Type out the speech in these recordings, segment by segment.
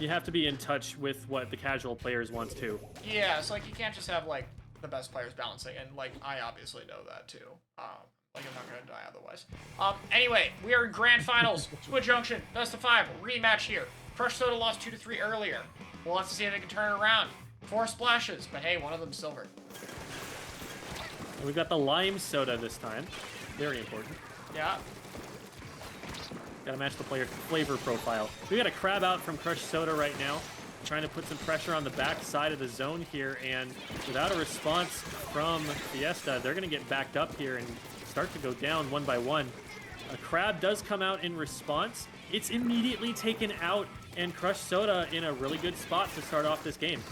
You have to be in touch with what the casual players want too. Yeah, so like you can't just have like the best players balancing, and like I obviously know that too. Like I'm not gonna die otherwise. Anyway, we are in grand finals. Squid Junction, best of 5, rematch here. Crush Soda lost 2-3 earlier. We'll have to see if they can turn it around. 4 splashes, but hey, one of them's silver. We've got the lime soda this time. Very important. Yeah. Gotta match the player's flavor profile. We got a crab out from Crush Soda right now, trying to put some pressure on the back side of the zone here, and without a response from Fiesta, they're gonna get backed up here and start to go down one by one. A crab does come out in response. It's immediately taken out, and Crush Soda in a really good spot to start off this game.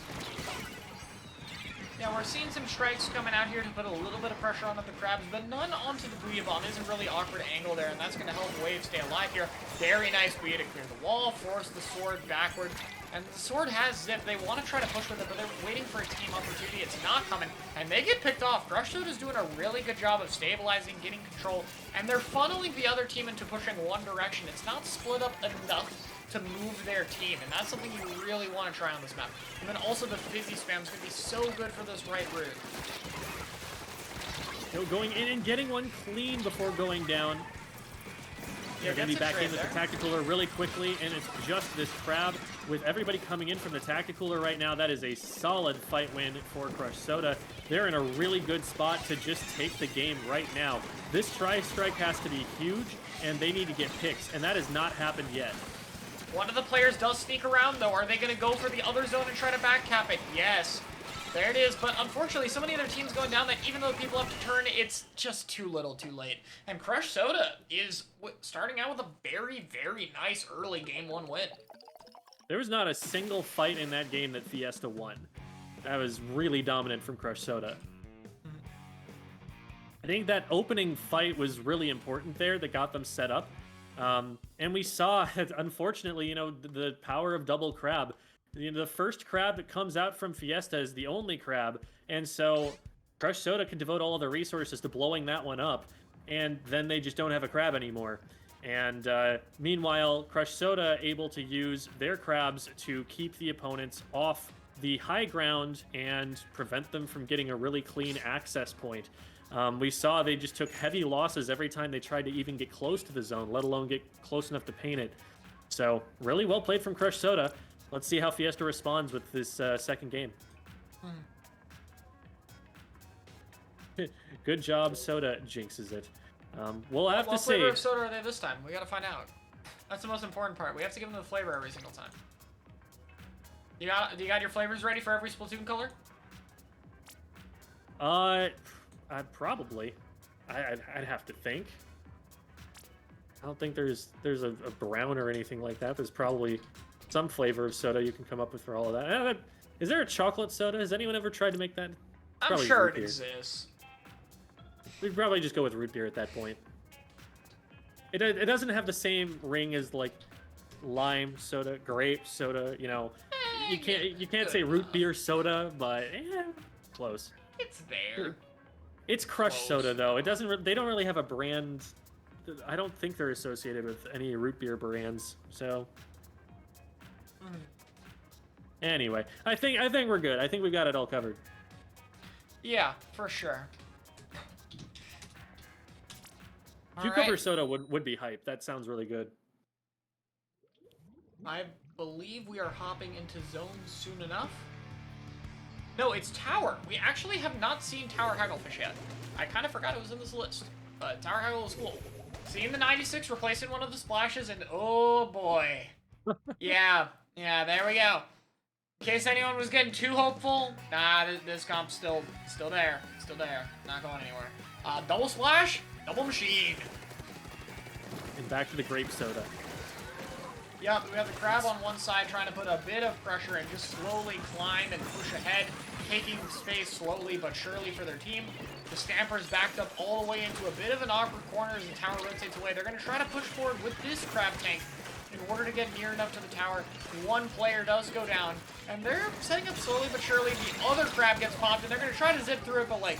Yeah, we're seeing some strikes coming out here to put a little bit of pressure on the crabs, but none onto the Booyah Bomb. Is a really awkward angle there, and that's going to help Wave stay alive here. Very nice Booyah to clear the wall, force the sword backward, and the sword has zip. They want to try to push with it, but they're waiting for a team opportunity. It's not coming, and they get picked off. Crush Soda's doing a really good job of stabilizing, getting control, and they're funneling the other team into pushing one direction. It's not split up enough to move their team, and that's something you really want to try on this map. And then also the fizzy spam is going to be so good for this right route. Going in and getting one clean before going down. They're going to be back in with the Tacticooler really quickly, and it's just this crab. With everybody coming in from the Tacticooler right now, that is a solid fight win for Crush Soda. They're in a really good spot to just take the game right now. This tri-strike has to be huge, and they need to get picks, and that has not happened yet. One of the players does sneak around, though. Are they going to go for the other zone and try to backcap it? Yes. There it is. But unfortunately, so many other teams going down that even though people have to turn, it's just too little too late. And Crush Soda is starting out with a very, very nice early Game 1 win. There was not a single fight in that game that Fiesta won. That was really dominant from Crush Soda. I think that opening fight was really important there that got them set up. And we saw, unfortunately, the power of double crab. The first crab that comes out from Fiesta is the only crab, and so Crush Soda can devote all of their resources to blowing that one up, and then they just don't have a crab anymore. And meanwhile, Crush Soda able to use their crabs to keep the opponents off the high ground and prevent them from getting a really clean access point. We saw they just took heavy losses every time they tried to even get close to the zone, let alone get close enough to paint it. So, really well played from Crush Soda. Let's see how Fiesta responds with this second game. Good job, Soda jinxes it. We'll have to see. What flavor of soda are they this time? We gotta find out. That's the most important part. We have to give them the flavor every single time. Do you got your flavors ready for every Splatoon color? Probably. I'd have to think. I don't think there's a brown or anything like that. There's probably some flavor of soda you can come up with for all of that. Is there a chocolate soda? Has anyone ever tried to make that? I'm sure it exists. We'd probably just go with root beer at that point. It doesn't have the same ring as like lime soda, grape soda. You can't say root beer soda, but close. It's there. It's Crush Soda though. They don't really have a brand. I don't think they're associated with any root beer brands. So anyway, I think we're good. I think we got it all covered. Yeah, for sure. Cucumber soda would be hype. That sounds really good. I believe we are hopping into zones soon enough. No, it's Tower. We actually have not seen Tower Hagglefish yet. I kind of forgot it was in this list, but Tower Haggle is cool. Seeing the 96 replacing one of the splashes, and oh boy. yeah, there we go. In case anyone was getting too hopeful, nah, this comp's still there. Still there. Not going anywhere. Double splash, double machine. And back to the grape soda. Yep, we have the crab on one side trying to put a bit of pressure and just slowly climb and push ahead, taking space slowly but surely for their team. The Stamper's backed up all the way into a bit of an awkward corner as the tower rotates away. They're going to try to push forward with this crab tank in order to get near enough to the tower. One player does go down, and they're setting up slowly but surely. The other crab gets popped, and they're going to try to zip through it, but way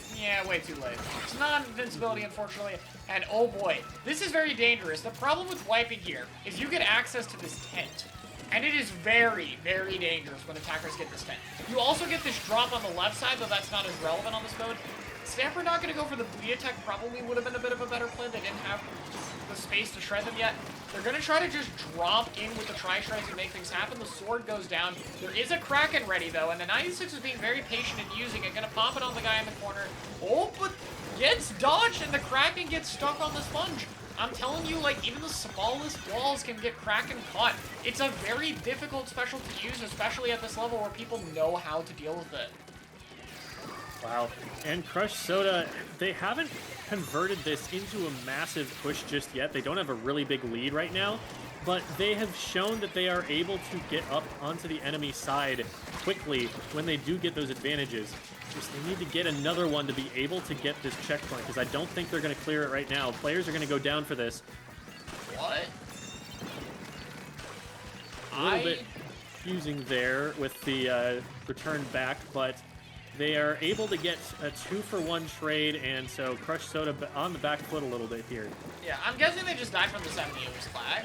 too late. It's not invincibility, unfortunately, and oh boy, this is very dangerous. The problem with wiping here is you get access to this tent. And it is very, very dangerous when attackers get this 10. You also get this drop on the left side, though that's not as relevant on this mode. Stamper not going to go for the Booyah Tech, probably would have been a bit of a better play. They didn't have the space to shred them yet. They're going to try to just drop in with the Tri-Shreds and make things happen. The sword goes down. There is a Kraken ready, though, and the 96 is being very patient in using it. Going to pop it on the guy in the corner. Oh, but gets dodged, and the Kraken gets stuck on the sponge. I'm telling you, like, even the smallest walls can get Kraken caught. It's a very difficult special to use, especially at this level where people know how to deal with it. Wow. And Crush Soda, they haven't converted this into a massive push just yet. They don't have a really big lead right now, but they have shown that they are able to get up onto the enemy side quickly when they do get those advantages. Just they need to get another one to be able to get this checkpoint, because I don't think they're going to clear it right now. Players are going to go down for this. What? A little bit confusing there with the return back, but they are able to get a 2-for-1 trade, and so Crush Soda on the back foot a little bit here. Yeah, I'm guessing they just died from the 70 years flag.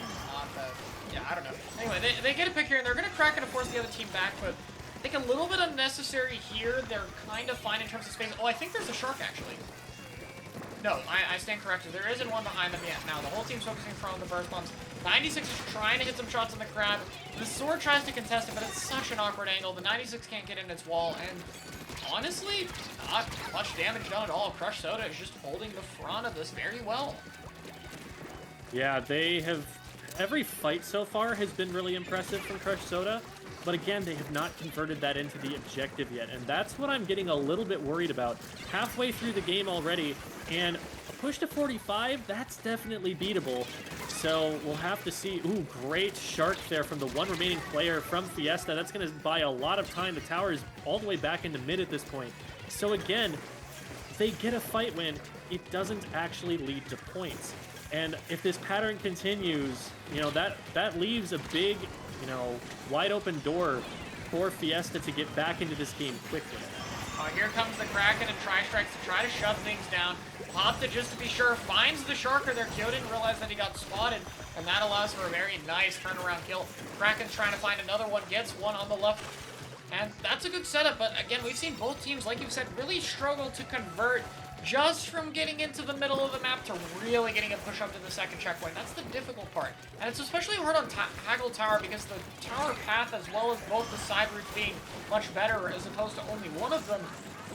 Yeah, I don't know. Anyway, they get a pick here, and they're going to crack it to force the other team back, but I think a little bit unnecessary here. They're kind of fine in terms of space. Oh, I think there's a shark, actually. No, I stand corrected. There isn't one behind them yet. Now, the whole team's focusing on the burst bombs. 96 is trying to hit some shots on the crab. The sword tries to contest it, but it's such an awkward angle. The 96 can't get in its wall, and honestly, not much damage done at all. Crush Soda is just holding the front of this very well. Yeah, they have... Every fight so far has been really impressive from Crush Soda, but again, they have not converted that into the objective yet, and that's what I'm getting a little bit worried about. Halfway through the game already, and a push to 45, that's definitely beatable. So we'll have to see. Ooh, great shark there from the one remaining player from Fiesta. That's going to buy a lot of time. The tower is all the way back into mid at this point. So again, they get a fight win. It doesn't actually lead to points. And if this pattern continues, you know, that leaves a big, you know, wide open door for Fiesta to get back into this game quickly. Here comes the Kraken and Tri-Strikes to try to shut things down. Popped it just to be sure, finds the Sharker there. Kyo didn't realize that he got spotted, and that allows for a very nice turnaround kill. Kraken's trying to find another one, gets one on the left, and that's a good setup. But again, we've seen both teams, like you said, really struggle to convert just from getting into the middle of the map to really getting a push up to the second checkpoint. That's the difficult part. And it's especially hard on Haggle Tower because the tower path, as well as both the side routes being much better as opposed to only one of them,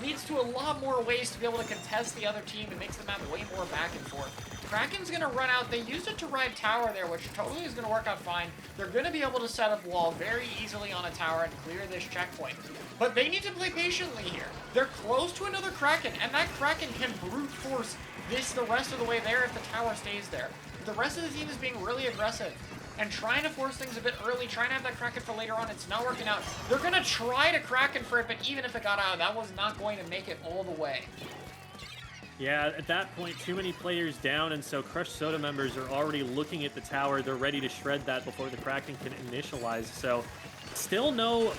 leads to a lot more ways to be able to contest the other team and makes the map way more back and forth. Kraken's going to run out. They used it to ride tower there, which totally is going to work out fine. They're going to be able to set up wall very easily on a tower and clear this checkpoint. But they need to play patiently here. They're close to another Kraken, and that Kraken can brute force this the rest of the way there if the tower stays there. The rest of the team is being really aggressive and trying to force things a bit early, trying to have that Kraken for later on. It's not working out. They're going to try to Kraken for it, but even if it got out, that was not going to make it all the way. Yeah, at that point, too many players down, and so Crush Soda members are already looking at the tower. They're ready to shred that before the Kraken can initialize. So still no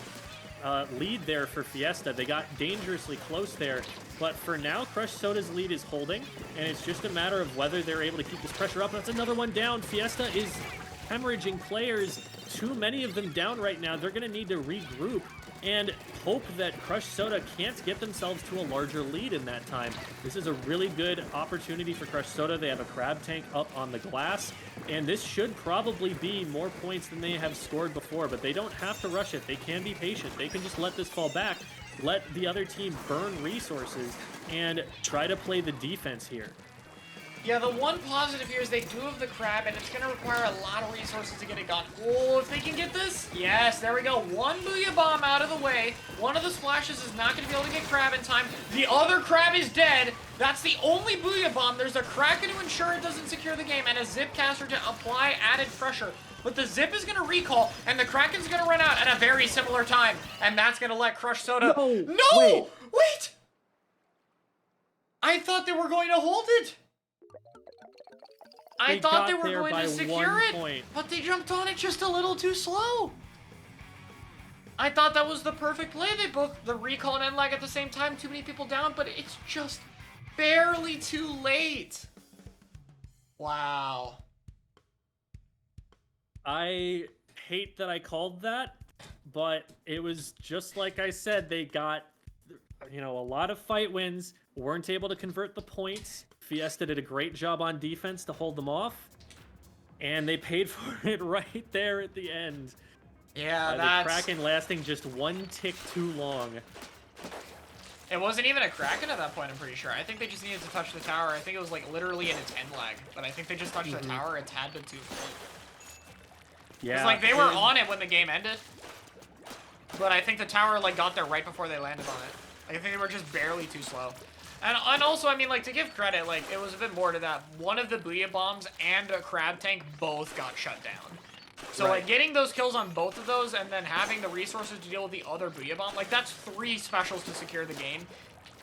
lead there for Fiesta. They got dangerously close there, but for now, Crush Soda's lead is holding, and it's just a matter of whether they're able to keep this pressure up. That's another one down. Fiesta is hemorrhaging players. Too many of them down right now. They're going to need to regroup and hope that Crush Soda can't get themselves to a larger lead in that time. This is a really good opportunity for Crush Soda. They have a crab tank up on the glass, and this should probably be more points than they have scored before, but they don't have to rush it. They can be patient. They can just let this fall back, let the other team burn resources, and try to play the defense here. Yeah, the one positive here is they do have the crab, and it's going to require a lot of resources to get it gone. Oh, if they can get this? Yes, there we go. One Booyah Bomb out of the way. One of the splashes is not going to be able to get crab in time. The other crab is dead. That's the only Booyah Bomb. There's a Kraken to ensure it doesn't secure the game, and a Zip Caster to apply added pressure. But the Zip is going to recall, and the Kraken's going to run out at a very similar time, and that's going to let Crush Soda... No! Wait! I thought they were going to hold it! I thought they were going to secure it, but they jumped on it just a little too slow. I thought that was the perfect play. They both, the recall and end lag at the same time, too many people down, but it's just barely too late. Wow. I hate that I called that, but it was just like I said. They got, a lot of fight wins, weren't able to convert the points. Fiesta did a great job on defense to hold them off, and they paid for it right there at the end. Yeah, the Kraken lasting just one tick too long. It wasn't even a Kraken at that point, I'm pretty sure. I think they just needed to touch the tower. I think it was like literally in a 10 lag, but I think they just touched the tower a tad bit too late. Yeah. It's like they were on it when the game ended, but I think the tower like got there right before they landed on it. Like, I think they were just barely too slow. And also, I mean, like, to give credit, like, it was a bit more to that. One of the Booyah Bombs and a Crab Tank both got shut down. So, like, getting those kills on both of those and then having the resources to deal with the other Booyah Bomb, like, that's 3 specials to secure the game.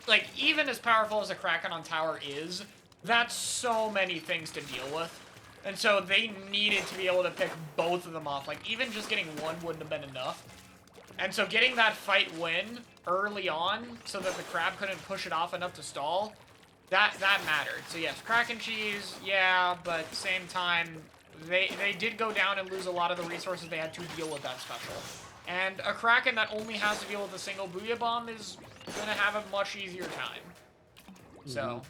Like, even as powerful as a Kraken on tower is, that's so many things to deal with. And so they needed to be able to pick both of them off. Like, even just getting one wouldn't have been enough. And so getting that fight win early on so that the Crab couldn't push it off enough to stall, that mattered. So yes, Kraken cheese, yeah, but at the same time, they did go down and lose a lot of the resources they had to deal with that special. And a Kraken that only has to deal with a single Booyah Bomb is going to have a much easier time. So.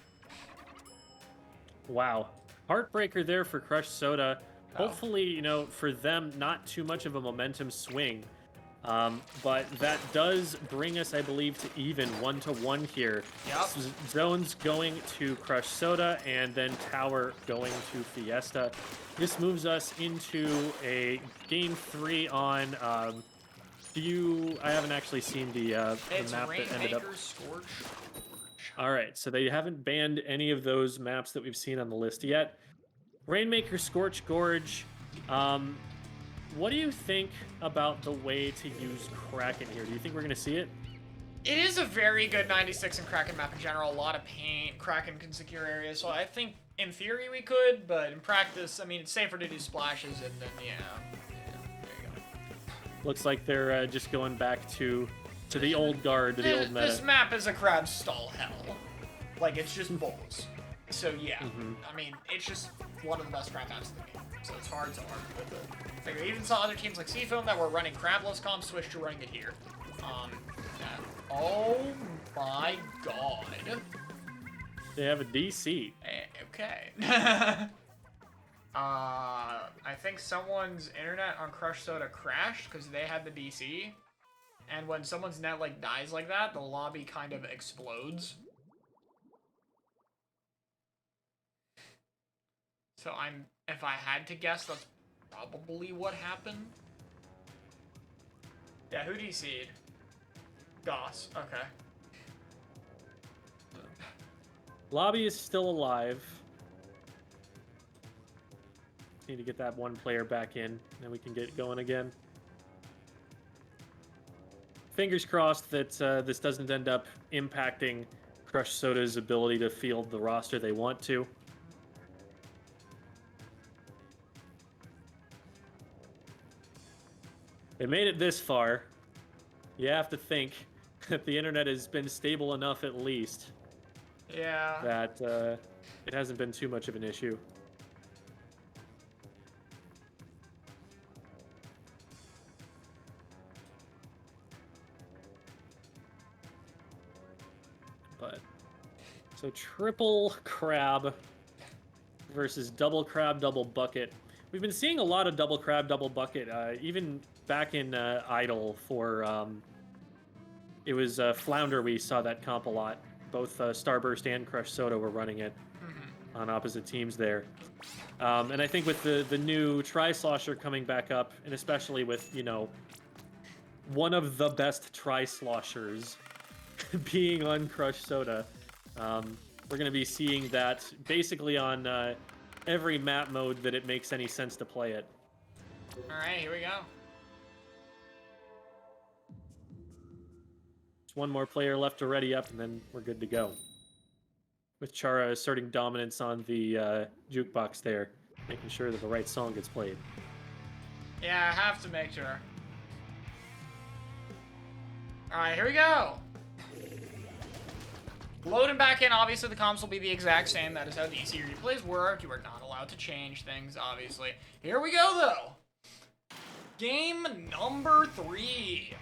Wow. Heartbreaker there for Crush Soda. Hopefully, for them, not too much of a momentum swing. But that does bring us, I believe, to even 1-1 here. Yep. Zones going to Crush Soda, and then Tower going to Fiesta. This moves us into a Game 3 on... I haven't actually seen the map that ended up... Scorch. All right, so they haven't banned any of those maps that we've seen on the list yet. Rainmaker, Scorch Gorge. What do you think about the way to use Kraken here? Do you think we're going to see it? It is a very good 96 and Kraken map in general. A lot of paint. Kraken can secure areas. So I think in theory we could, but in practice, I mean, it's safer to do splashes and then, yeah, there you go. Looks like they're just going back to the old guard, to the old meta. This map is a crab stall hell. Like, it's just bowls. So, yeah. I mean, it's just one of the best crab maps in the game. So it's hard to argue with it. I even saw other teams like Seafoam that were running crabless comp switch to running it here. Oh my god. They have a DC. Okay. I think someone's internet on Crush Soda crashed because they had the DC. And when someone's net like dies like that, the lobby kind of explodes. So if I had to guess, that's probably what happened. Yeah, who DC'd? Goss, okay. Lobby is still alive. Need to get that one player back in, then we can get going again. Fingers crossed that this doesn't end up impacting Crush Soda's ability to field the roster they want to. They made it this far. You have to think that the internet has been stable enough at least. Yeah. That it hasn't been too much of an issue. But so triple crab versus double crab, double bucket. We've been seeing a lot of double crab, double bucket, even back in Idle for, it was Flounder, we saw that comp a lot. Both Starburst and Crush Soda were running it on opposite teams there. And I think with the new Tri-Slosher coming back up, and especially with, one of the best Tri-Sloshers being on Crush Soda, we're going to be seeing that basically on every map mode that it makes any sense to play it. All right, here we go. Just one more player left to ready up, and then we're good to go. With Chara asserting dominance on the jukebox there, making sure that the right song gets played. Yeah, I have to make sure. All right, here we go. Loading back in, obviously the comps will be the exact same. That is how the EC replays work. You are not allowed to change things, obviously. Here we go, though. Game number 3.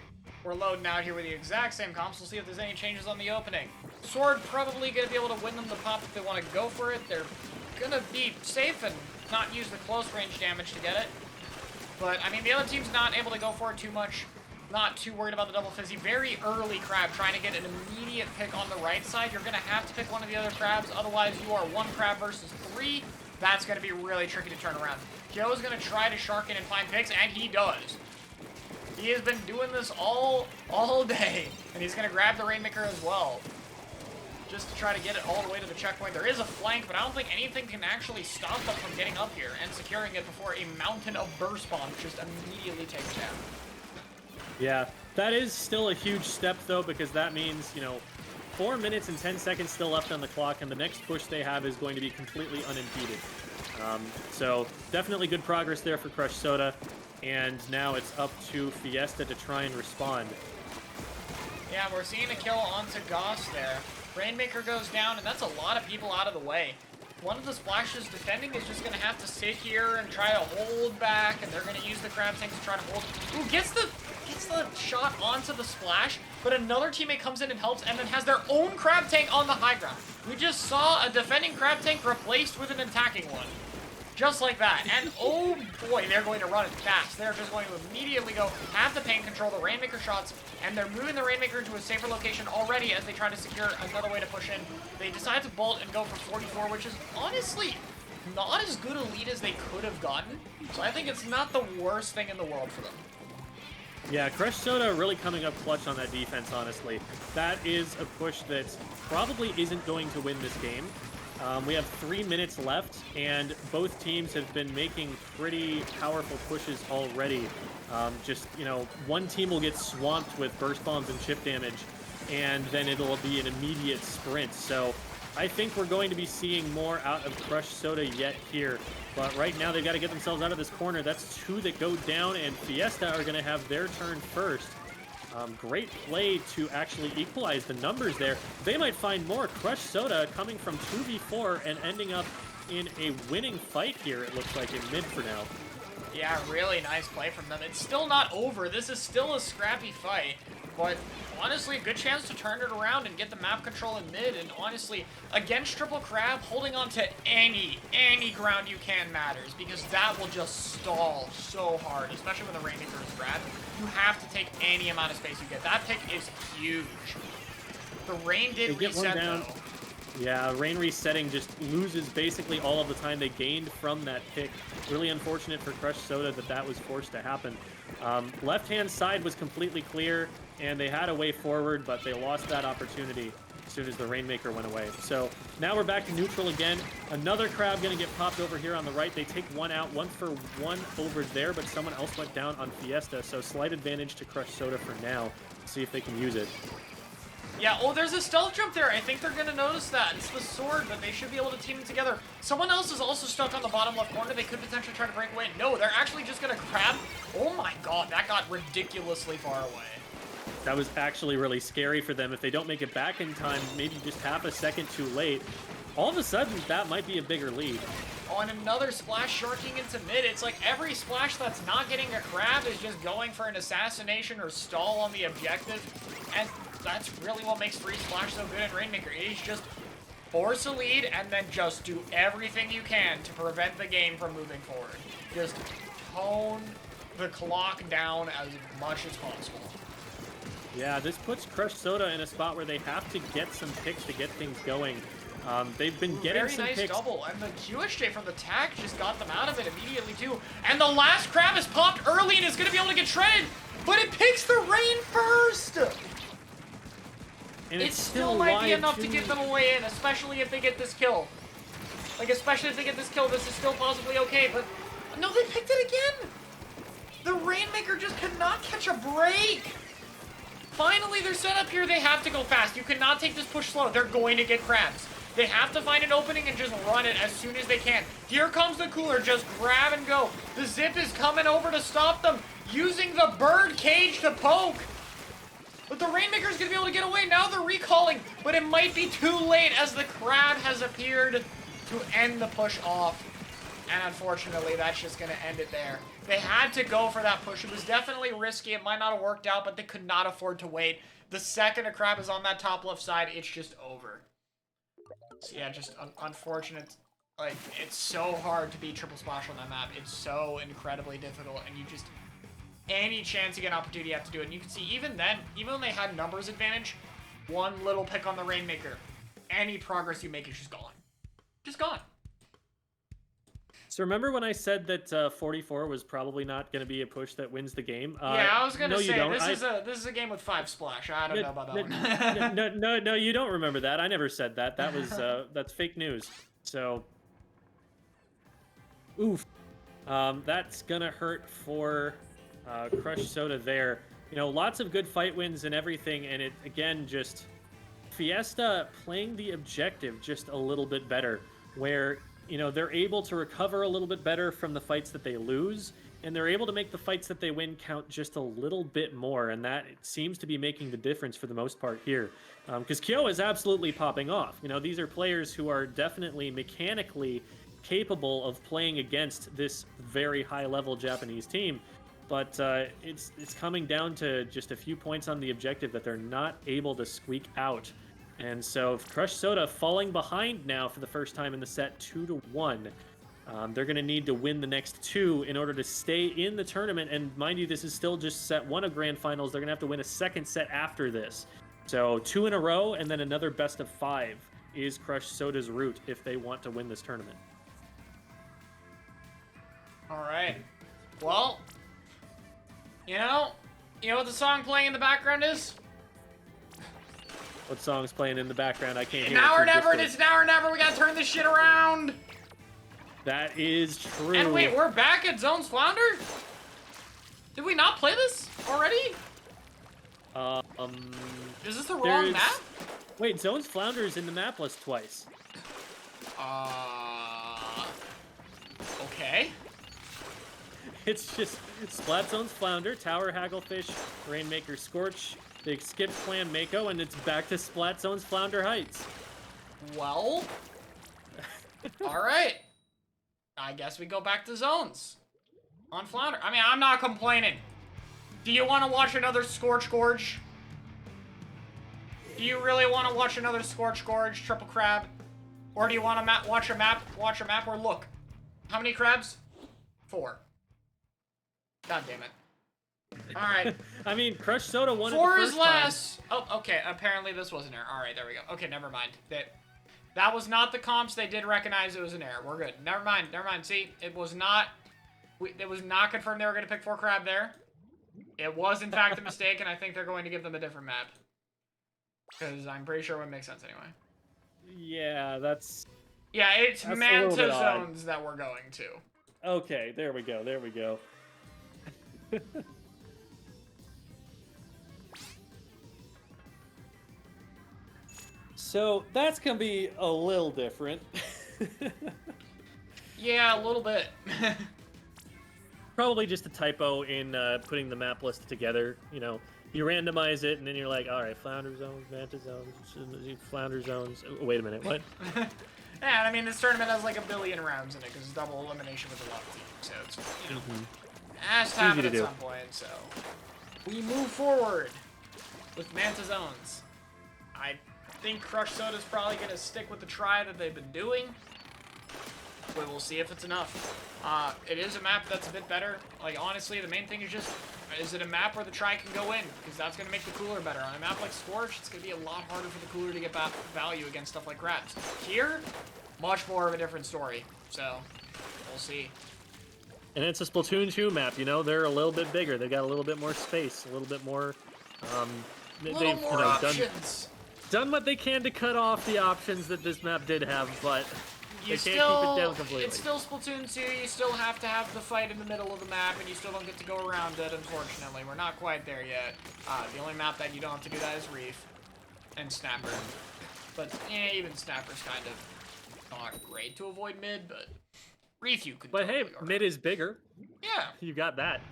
We're loading out here with the exact same comps. We'll see if there's any changes on the opening. Sword probably going to be able to win them the pop if they want to go for it. They're going to be safe and not use the close range damage to get it. But, I mean, the other team's not able to go for it too much. Not too worried about the double fizzy. Very early crab trying to get an immediate pick on the right side. You're going to have to pick one of the other crabs. Otherwise, you are 1 crab versus 3. That's going to be really tricky to turn around. Joe's going to try to shark in and find picks, and he does. He has been doing this all day, and he's going to grab the Rainmaker as well. Just to try to get it all the way to the checkpoint. There is a flank, but I don't think anything can actually stop them from getting up here and securing it before a mountain of burst bombs just immediately takes down. Yeah, that is still a huge step, though, because that means, 4 minutes and 10 seconds still left on the clock, and the next push they have is going to be completely unimpeded. So definitely good progress there for Crush Soda, and now it's up to Fiesta to try and respond. Yeah, we're seeing a kill onto Goss there. Rainmaker goes down, and that's a lot of people out of the way. One of the splashes defending is just going to have to sit here and try to hold back, and they're going to use the crab tank to try to hold. Ooh, gets the shot onto the splash, but another teammate comes in and helps, and then has their own crab tank on the high ground. We just saw a defending crab tank replaced with an attacking one. Just like that. And oh boy, they're going to run it fast. They're just going to immediately go have the paint control, the Rainmaker shots, and they're moving the Rainmaker into a safer location already as they try to secure another way to push in. They decide to bolt and go for 44, which is honestly not as good a lead as they could have gotten. So I think it's not the worst thing in the world for them. Yeah, Crush Soda really coming up clutch on that defense, honestly. That is a push that probably isn't going to win this game. We have 3 minutes left, and both teams have been making pretty powerful pushes already. One team will get swamped with burst bombs and chip damage, and then it'll be an immediate sprint. So I think we're going to be seeing more out of Crush Soda yet here. But right now, they've got to get themselves out of this corner. That's 2 that go down, and Fiesta are going to have their turn first. Great play to actually equalize the numbers there. They might find more. Crush Soda coming from 2v4 and ending up in a winning fight here, it looks like, in mid for now. Yeah, really nice play from them. It's still not over. This is still a scrappy fight, but honestly, a good chance to turn it around and get the map control in mid. And honestly, against Triple Crab, holding on to any ground you can matters, because that will just stall so hard, especially when the Rainmaker is grabbed. You have to take any amount of space you get. That pick is huge. The Rain did reset, though. Yeah, Rain resetting just loses basically all of the time they gained from that pick. Really unfortunate for Crush Soda that was forced to happen. Left-hand side was completely clear, and they had a way forward, but they lost that opportunity as soon as the Rainmaker went away. So now we're back to neutral again. Another crab going to get popped over here on the right. They take one out, 1 for 1 over there, but someone else went down on Fiesta, so slight advantage to Crush Soda for now. See if they can use it. Yeah, oh, there's a stealth jump there. I think they're going to notice that. It's the sword, but they should be able to team it together. Someone else is also stuck on the bottom left corner. They could potentially try to break away. No, they're actually just going to grab. Oh my god, that got ridiculously far away. That was actually really scary for them. If they don't make it back in time, maybe just half a second too late, all of a sudden, that might be a bigger lead. Oh, and another splash sharking into mid. It's like every splash that's not getting a crab is just going for an assassination or stall on the objective. And that's really what makes Free Splash so good in Rainmaker. It is just force a lead and then just do everything you can to prevent the game from moving forward. Just tone the clock down as much as possible. Yeah, this puts Crush Soda in a spot where they have to get some picks to get things going. They've been getting some picks. Very nice double, and the QSJ from the tag just got them out of it immediately too. And the last crab is popped early and is going to be able to get shredded, but it picks the Rain first! And it still might be enough to get them away in, especially if they get this kill. Especially if they get this kill, this is still possibly okay, but no, they picked it again! The Rainmaker just could not catch a break! Finally, they're set up here. They have to go fast. You cannot take this push slow. They're going to get crabs. They have to find an opening and just run it as soon as they can. Here comes the cooler. Just grab and go. The zip is coming over to stop them, using the bird cage to poke. But the Rainmaker's going to be able to get away. Now they're recalling, but it might be too late as the crab has appeared to end the push off. And unfortunately, that's just going to end it there. They had to go for that push. It was definitely risky. It might not have worked out, but they could not afford to wait. The second a crab is on that top left side, it's just over. So yeah, just unfortunate. Like, it's so hard to beat triple splash on that map. It's so incredibly difficult, and you just... Any chance you get an opportunity, you have to do it. And you can see, even then, even when they had numbers advantage, one little pick on the Rainmaker, any progress you make is just gone. Just gone. So remember when I said that 44 was probably not going to be a push that wins the game? Yeah, I was gonna say this is a game with 5 splash. I don't know about that one. No, you don't remember that. I never said that. That was that's fake news. So, oof, that's gonna hurt for Crush Soda there. You know, lots of good fight wins and everything, and it again just Fiesta playing the objective just a little bit better, where you know, they're able to recover a little bit better from the fights that they lose, and they're able to make the fights that they win count just a little bit more, and that seems to be making the difference for the most part here. Because Kyo is absolutely popping off. You know, these are players who are definitely mechanically capable of playing against this very high-level Japanese team, but it's coming down to just a few points on the objective that they're not able to squeak out. And so Crush Soda falling behind now for the first time in the set 2-1. They're going to need to win the next 2 in order to stay in the tournament. And mind you, this is still just set 1 of Grand Finals. They're going to have to win a second set after this. So 2 in a row and then another best of 5 is Crush Soda's route if they want to win this tournament. All right. Well, you know what the song playing in the background is? What song's playing in the background? I can't hear. Now or never. It's now or never. We gotta turn this shit around. That is true. And wait, we're back at Zone's Flounder? Did we not play this already? Is this the wrong map? Wait, Zone's Flounder is in the map list twice. Okay. It's just Splat Zone's Flounder, Tower Hagglefish, Rainmaker Scorch. They skipped Clan Mako, and it's back to Splat Zone's Flounder Heights. Well, all right. I guess we go back to Zones on Flounder. I mean, I'm not complaining. Do you want to watch another Scorch Gorge? Do you really want to watch another Scorch Gorge, Triple Crab? Or do you want to watch a map where, look, how many crabs? 4. God damn it. Alright. I mean, Crush Soda won it the 4 first is less. Oh, okay. Apparently this was an error. Alright, there we go. Okay, never mind. That was not the comps. They did recognize it was an error. We're good. Never mind. Never mind. See, it was not confirmed they were going to pick 4 crab there. It was, in fact, a mistake, and I think they're going to give them a different map. Because I'm pretty sure it would make sense anyway. Yeah, that's... Yeah, it's Manta Zones that we're going to. Okay, there we go. There we go. So that's gonna be a little different. Yeah, a little bit. Probably just a typo in putting the map list together. You know, you randomize it and then you're like, all right, Flounder Zones, Manta Zones, Flounder Zones. Oh, wait a minute, what? Yeah, I mean, this tournament has like 1 billion rounds in it because it's double elimination with a lot of teams, so it's, you know, has to happen at some point, so we move forward with Manta Zones. I think Crush Soda's probably going to stick with the try that they've been doing, but we'll see if it's enough. It is a map that's a bit better. Like, honestly, the main thing is just, is it a map where the try can go in? Because that's going to make the cooler better. On a map like Scorch, it's going to be a lot harder for the cooler to get value against stuff like crabs. Here, much more of a different story. So, we'll see. And it's a Splatoon 2 map, you know? They're a little bit bigger. They got a little bit more space, a little bit more... they've more options. Done what they can to cut off the options that this map did have, but... They can't keep it down completely. It's still Splatoon 2, you still have to have the fight in the middle of the map, and you still don't get to go around it, unfortunately. We're not quite there yet. The only map that you don't have to do that is Reef. And Snapper. But, even Snapper's kind of not great to avoid mid, but Reef you could But totally hey, mid is bigger. Yeah. You got that.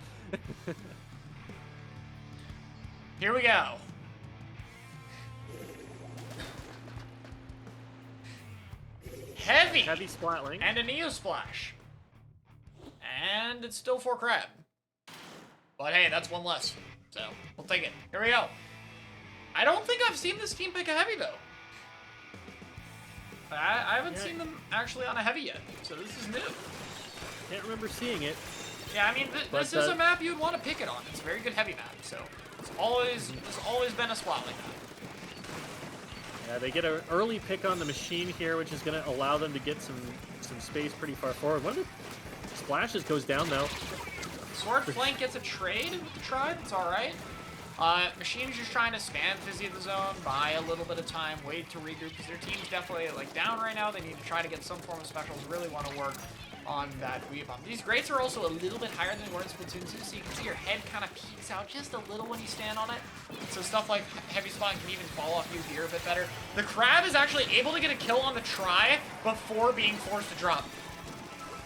Here we go. Heavy Splatling. and a Neo Splash. and it's still 4 crab. But hey, that's one less, so we'll take it. Here we go. I don't think I've seen this team pick a heavy, though. I haven't seen them actually on a heavy yet, so this is new. Can't remember seeing it. Yeah, I mean, this is a map you'd want to pick it on. It's a very good heavy map, so it's always been a spot like that. Yeah, they get an early pick on the machine here, which is going to allow them to get some space pretty far forward. One of the splashes goes down, though. Sword flank gets a trade with the tribe. It's all right. Machine's just trying to spam Fizzy the zone, buy a little bit of time, wait to regroup, because their team's definitely like down right now. They need to try to get some form of specials, really want to work on that Weave Bomb. These grates are also a little bit higher than they were in Splatoon 2, so you can see your head kind of peeks out just a little when you stand on it. So stuff like heavy spot can even fall off you here a bit better. The crab is actually able to get a kill on the try before being forced to drop.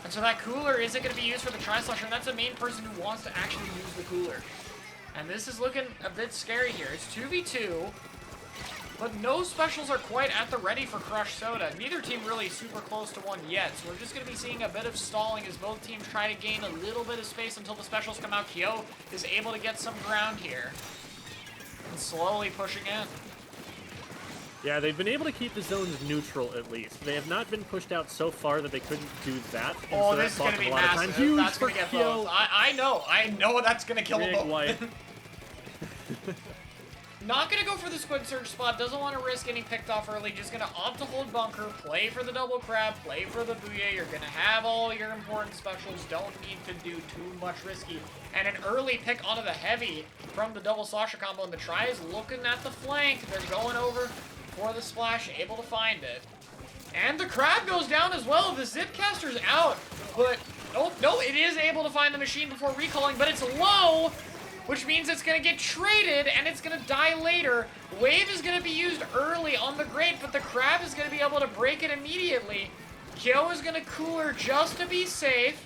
And so that cooler isn't going to be used for the tri-slasher, and that's the main person who wants to actually use the cooler. And this is looking a bit scary here. It's 2v2, but no specials are quite at the ready for Crush Soda. Neither team really super close to one yet, so we're just going to be seeing a bit of stalling as both teams try to gain a little bit of space until the specials come out. Kyo is able to get some ground here and slowly pushing in. Yeah, they've been able to keep the zones neutral at least. They have not been pushed out so far that they couldn't do that. And Oh, so this is going to be massive. Huge That's going to get Kyo. both. I know that's going to kill Big both. wipe. Not going to go for the Squid Surge spot. Doesn't want to risk getting picked off early. Just going to opt to hold bunker. Play for the double crab. Play for the booyah. You're going to have all your important specials. Don't need to do too much risky. And an early pick onto the heavy from the double slasher combo. And the try is looking at the flank. They're going over for the splash. Able to find it. And the crab goes down as well. The Zipcaster's out. But, oh, no, it is able to find the machine before recalling. But it's low, which means it's going to get traded, and it's going to die later. Wave is going to be used early on the grate, but the crab is going to be able to break it immediately. Kyo is going to cooler just to be safe.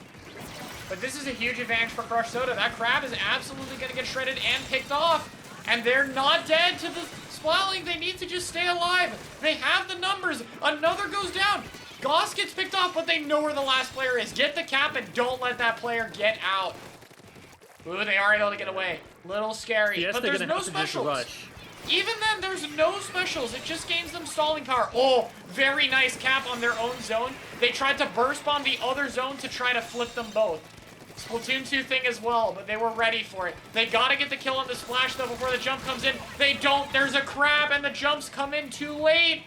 But this is a huge advantage for Crush Soda. That crab is absolutely going to get shredded and picked off. And they're not dead to the splatling. They need to just stay alive. They have the numbers. Another goes down. Goss gets picked off, but they know where the last player is. Get the cap and don't let that player get out. Ooh, they are able to get away. Little scary, Fiesta but there's no specials. Even then, there's no specials. It just gains them stalling power. Oh, very nice cap on their own zone. They tried to burst bomb the other zone to try to flip them both. Splatoon 2 thing as well, but they were ready for it. They gotta get the kill on the splash, though, before the jump comes in. They don't. There's a crab, and the jumps come in too late.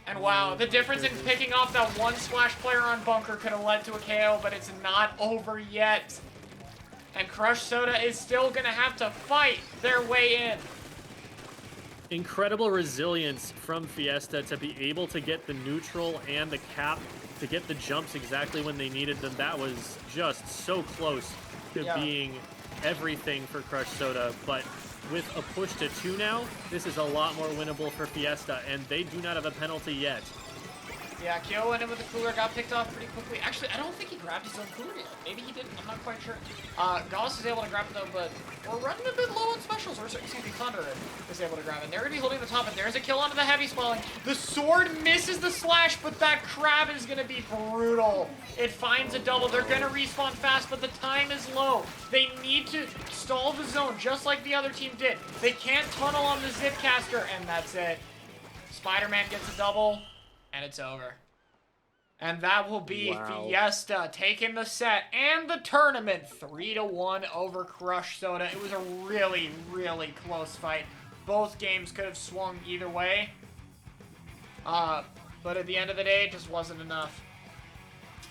And wow, the difference in picking off that one splash player on bunker could have led to a KO, but it's not over yet. And Crush Soda is still going to have to fight their way in. Incredible resilience from Fiesta to be able to get the neutral and the cap, to get the jumps exactly when they needed them. That was just so close to being everything for Crush Soda. But with a push to 2 now, this is a lot more winnable for Fiesta, and they do not have a penalty yet. Yeah, Kyo went in with the cooler, got picked off pretty quickly. Actually, I don't think he grabbed his own cooler yet. Maybe he didn't, I'm not quite sure. Gauss is able to grab it though, but we're running a bit low on specials. Or, excuse me, Thunder is able to grab it. They're going to be holding the top, and there's a kill onto the heavy swelling. The sword misses the slash, but that crab is going to be brutal. It finds a double. They're going to respawn fast, but the time is low. They need to stall the zone, just like the other team did. They can't tunnel on the Zipcaster, and that's it. Spider-Man gets a double. And it's over. And that will be Fiesta taking the set and the tournament 3-1 over Crush Soda. It was a really, really close fight. Both games could have swung either way. But at the end of the day, it just wasn't enough.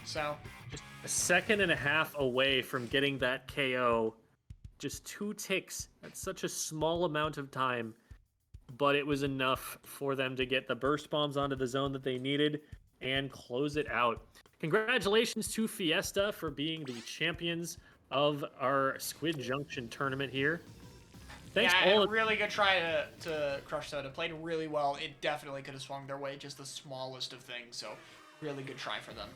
So, just a second and a half away from getting that KO. Just 2 ticks. That's such a small amount of time. But it was enough for them to get the burst bombs onto the zone that they needed and close it out. Congratulations to Fiesta for being the champions of our Squid Junction tournament here. Thanks all. A really good try to Crush Soda. Played really well. It definitely could have swung their way, just the smallest of things. So, really good try for them.